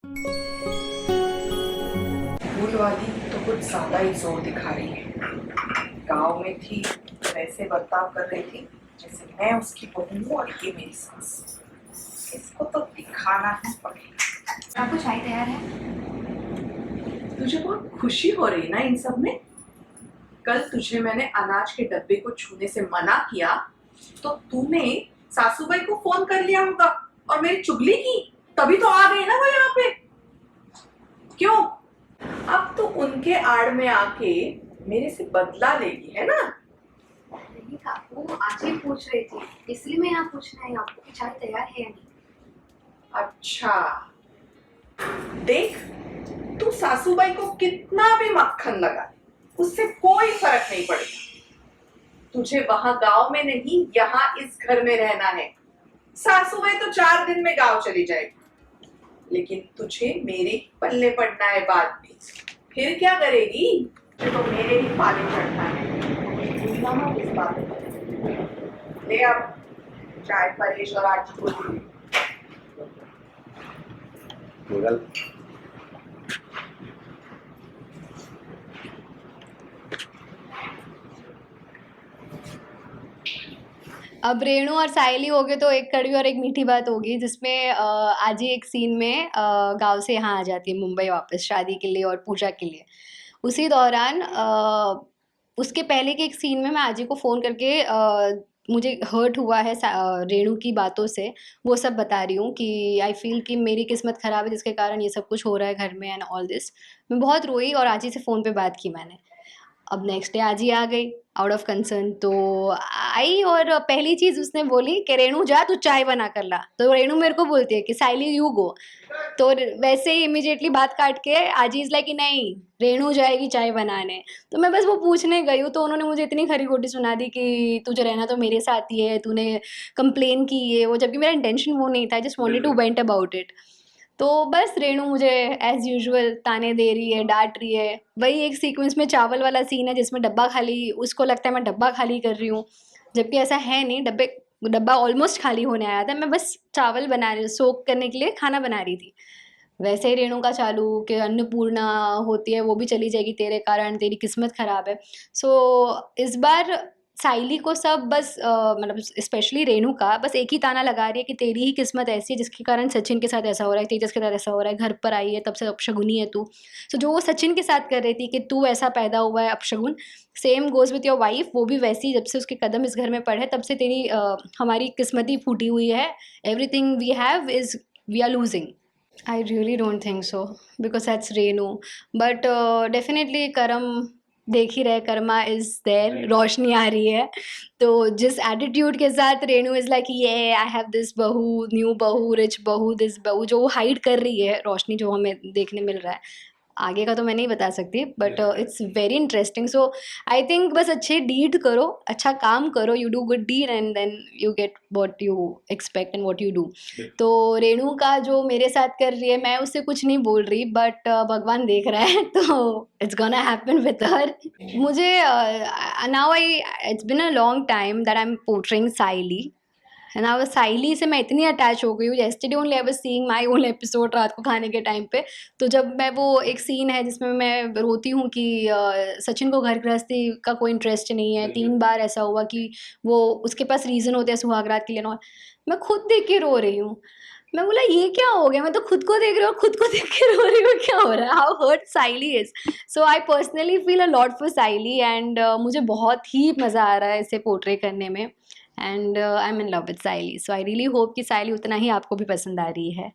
फूल वाली तो कुछ ज्यादा ही जोर दिखा रही है। गांव में थी वैसे बर्ताव कर रही थी जैसे मैं उसकी बहू हूँ और ये मेरी सास। इसको तो दिखाना ही पड़ेगा। आपको चाय तैयार है? तुझे बहुत खुशी हो रही ना इन सब में? कल तुझे मैंने अनाज के डब्बे को छूने से मना किया तो तूने सासूबाई को फोन कर लिया होगा और मेरी चुगली की, तभी तो आ गई ना वो यहाँ पे। क्यों? अब तो उनके आड़ में आके मेरे से बदला लेगी, है ना? नहीं काकू, आज ही पूछ रही थी, इसलिए मैं यहाँ पूछना है आपको कि चाय तैयार है या नहीं। अच्छा देख, तू सासूबाई को कितना भी मक्खन लगा दे, उससे कोई फर्क नहीं पड़ेगा। तुझे वहां गांव में नहीं, यहाँ इस घर में रहना है। सासूबाई तो 4 दिन में गांव चली जाएगी, लेकिन तुझे मेरे ही पल्ले पड़ना है बाद में। फिर क्या करेगी? तुझे तो मेरे ही पाले चढ़ना है। भूलना मत इस बात को। ले अब चाय परेश और आज को गूगल। अब रेणु और सायली हो गए तो एक कड़वी और एक मीठी बात होगी, जिसमें आज ही एक सीन में गांव से यहाँ आ जाती है मुंबई वापस शादी के लिए और पूजा के लिए। उसी दौरान उसके पहले के एक सीन में मैं आजी को फ़ोन करके मुझे हर्ट हुआ है रेणु की बातों से, वो सब बता रही हूँ कि आई फील कि मेरी किस्मत ख़राब है जिसके कारण ये सब कुछ हो रहा है घर में एंड ऑल दिस। मैं बहुत रोई और आजी से फ़ोन पे बात की मैंने। अब नेक्स्ट डे आजी आ गई आउट ऑफ कंसर्न, तो आई और पहली चीज़ उसने बोली कि रेणु जा तू चाय बना कर ला। तो रेणु मेरे को बोलती है कि सायली यू गो। तो वैसे ही इमीडिएटली बात काट के आजी इज़ लाइक कि नहीं रेणु जाएगी चाय बनाने। तो मैं बस वो पूछने गई हूँ तो उन्होंने मुझे इतनी खरी खोटी सुना दी कि तुझे रहना तो मेरे साथ ही है, तूने कंप्लेन की है वो, जबकि मेरा इंटेंशन वो नहीं था। I just wanted to went about it. तो बस रेणु मुझे एज़ यूजुअल ताने दे रही है, डांट रही है। वही एक सीक्वेंस में चावल वाला सीन है जिसमें डब्बा खाली, उसको लगता है मैं डब्बा खाली कर रही हूँ, जबकि ऐसा है नहीं। डब्बा ऑलमोस्ट खाली होने आया था, मैं बस चावल बना रही, सोक करने के लिए खाना बना रही थी। वैसे ही रेणु का चालू कि अन्नपूर्णा होती है वो भी चली जाएगी तेरे कारण, तेरी किस्मत ख़राब है। सो इस बार सायली को सब बस मतलब स्पेशली रेणु का बस एक ही ताना लगा रही है कि तेरी ही किस्मत ऐसी है जिसके कारण सचिन के साथ ऐसा हो रहा है, तेजस के साथ ऐसा हो रहा है, घर पर आई है तब से अपशगुनी है तू। सो जो वो सचिन के साथ कर रही थी कि तू ऐसा पैदा हुआ है अपशगुन, same goes with your wife. वो भी वैसी, जब से उसके कदम इस घर में पड़े तब से तेरी हमारी किस्मत ही फूटी हुई है। Everything we have is we are losing. I really don't think so because that's Renu. But definitely कर्म देख ही रहे, कर्मा इज़ देयर, रोशनी आ रही है। तो जिस एटीट्यूड के साथ रेणु इज़ लाइक ये आई हैव दिस बहू, न्यू बहू, रिच बहू, दिस बहू, जो वो हाइड कर रही है रोशनी, जो हमें देखने मिल रहा है, आगे का तो मैं नहीं बता सकती, but it's very interesting. So I think बस अच्छे डीड करो, अच्छा काम करो, you do good deed and then you get what you expect and what you do. तो रेणु का जो मेरे साथ कर रही है, मैं उससे कुछ नहीं बोल रही, बट भगवान देख रहा है तो it's gonna happen with her. मुझे now I it's been a long time that I am portraying Sayali, है ना। वो सायली से मैं इतनी अटैच हो गई हूँ। Yesterday only I was seeing my own episode रात को खाने के टाइम पे। तो जब मैं वो एक सीन है जिसमें मैं रोती हूँ कि सचिन को घर गृहस्थी का कोई इंटरेस्ट नहीं है। 3 बार ऐसा हुआ कि वो उसके पास रीज़न होते हैं सुहागरात के लिए ना, मैं खुद देख के रो रही हूँ। मैं बोला ये क्या हो गया, मैं तो खुद को देख रही हूँ, खुद को देख के रो रही हूँ, क्या हो रहा है, how hurt Sayali is. So I personally feel a lot for Sayali and मुझे बहुत ही मज़ा आ रहा है इसे पोर्ट्रे करने में। And I am in love with Sayali. So I really hope कि सायली उतना ही आपको भी पसंद आ रही है।